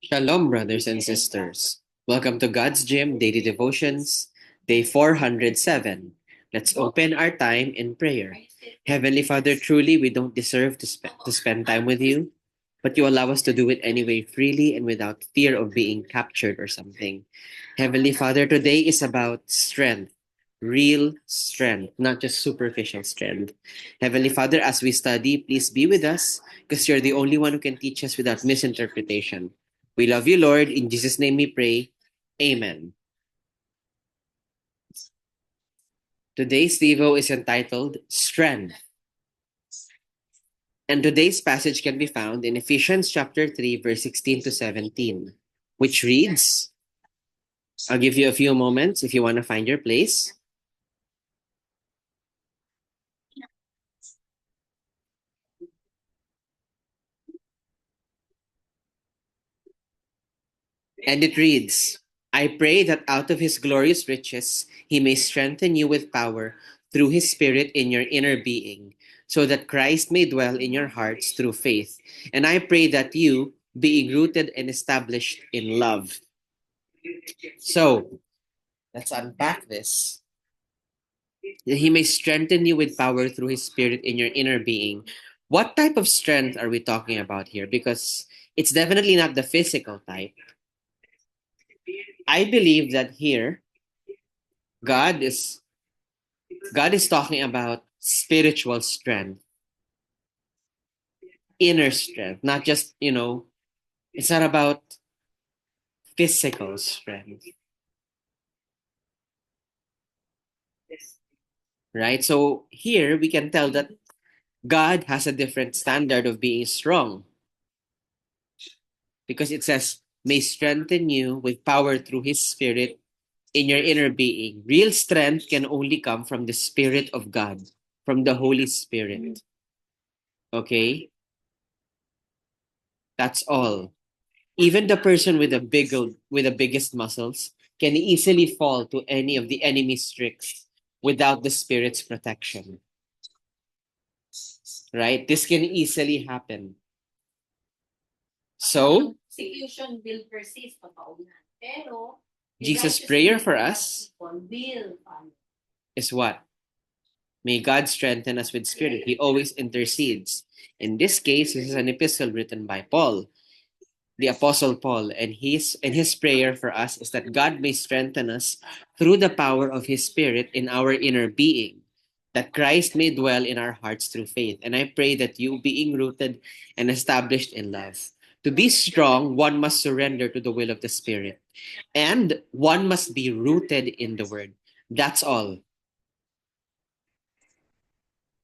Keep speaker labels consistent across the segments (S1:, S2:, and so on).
S1: Shalom, brothers and sisters. Welcome to God's Gym Daily Devotions, day 407. Let's open our time in prayer. Heavenly Father, truly we don't deserve to spend time with you, but you allow us to do it anyway, freely and without fear of being captured or something. Heavenly Father, today is about strength, real strength, not just superficial strength. Heavenly Father, as we study, please be with us because you're the only one who can teach us without misinterpretation. We love you, Lord. In Jesus' name we pray. Amen. Today's Devo is entitled Strength. And today's passage can be found in Ephesians chapter 3, verse 16 to 17, which reads, I'll give you a few moments if you want to find your place. And it reads, I pray that out of his glorious riches he may strengthen you with power through his Spirit in your inner being, so that Christ may dwell in your hearts through faith. And I pray that you, being rooted and established in love. So, let's unpack this. That he may strengthen you with power through his Spirit in your inner being. What type of strength are we talking about here? Because it's definitely not the physical type. I believe that here God is God is talking about spiritual strength, inner strength, not just, it's not about physical strength, right? So here we can tell that God has a different standard of being strong because it says, may strengthen you with power through his spirit in your inner being. Real strength can only come from the Spirit of God, from the Holy Spirit. Okay? That's all. Even the person with the biggest muscles can easily fall to any of the enemy's tricks without the spirit's protection. Right? This can easily happen. So,
S2: Persecution will persist papaunan. Pero,
S1: Jesus' prayer for us is what? May God strengthen us with spirit. He always intercedes. In this case, this is an epistle written by Paul, the Apostle Paul, and his prayer for us is that God may strengthen us through the power of his Spirit in our inner being, that Christ may dwell in our hearts through faith. And I pray that you, being rooted and established in love, to be strong, one must surrender to the will of the Spirit, and one must be rooted in the Word. That's all.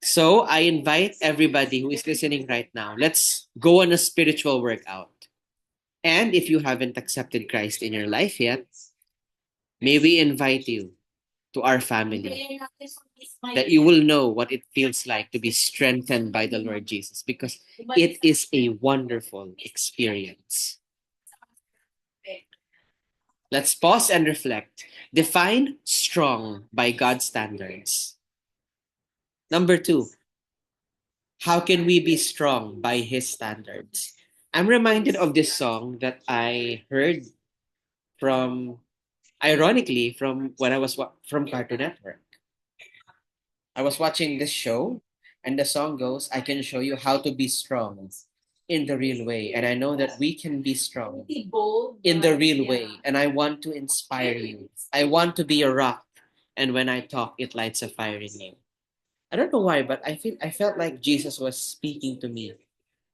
S1: So I invite everybody who is listening right now, let's go on a spiritual workout. And if you haven't accepted Christ in your life yet, may we invite you to our family, that you will know what it feels like to be strengthened by the Lord Jesus, because it is a wonderful experience. Let's pause and reflect. Define strong by God's standards. Number two, how can we be strong by His standards? I'm reminded of this song that I heard from, ironically, from when I was from Cartoon Network. I was watching this show, and the song goes, I can show you how to be strong in the real way. And I know that we can be strong in the real way. And I want to inspire you. I want to be a rock. And when I talk, it lights a fire in you. I don't know why, but I felt like Jesus was speaking to me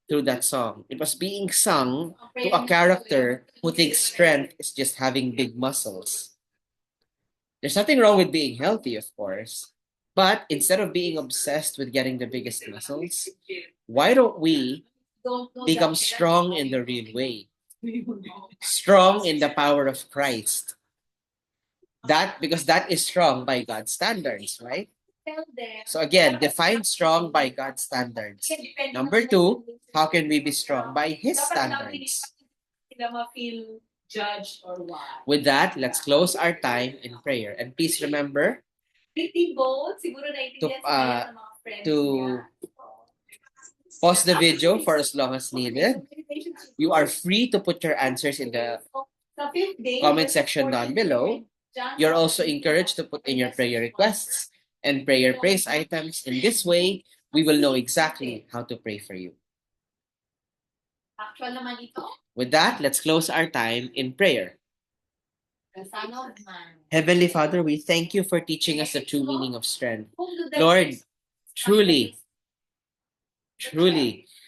S1: through that song. It was being sung to a character who thinks strength is just having big muscles. There's nothing wrong with being healthy, of course. But instead of being obsessed with getting the biggest muscles, why don't we become strong in the real way? Strong in the power of Christ. That because that is strong by God's standards, right? So again, define strong by God's standards. Number two, how can we be strong by His standards?
S2: judged or what.
S1: With that, let's close our time in prayer. And please remember
S2: Pretty bold. Siguro
S1: to
S2: naiintindihan sila ng mga friends
S1: to
S2: niya.
S1: Pause the video for as long as needed. You are free to put your answers in the comment section down below. You're also encouraged to put in your prayer requests and prayer praise items. In this way, we will know exactly how to pray for you.
S2: Actual naman ito.
S1: With that, let's close our time in prayer.
S2: Kasano man.
S1: Heavenly Father, we thank you for teaching us the true meaning of strength. Lord, truly,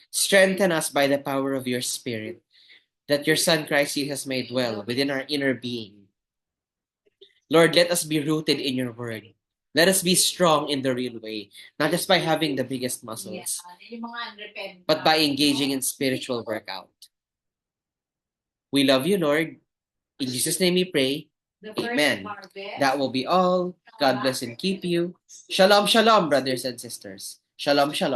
S1: strengthen us by the power of your Spirit, that your Son Christ Jesus may dwell within our inner being. Lord, let us be rooted in your word. Let us be strong in the real way, not just by having the biggest muscles, but by engaging in spiritual workout. We love you, Lord. In Jesus' name we pray. Amen. That will be all. God bless and keep you. Shalom, shalom, brothers and sisters. Shalom, shalom.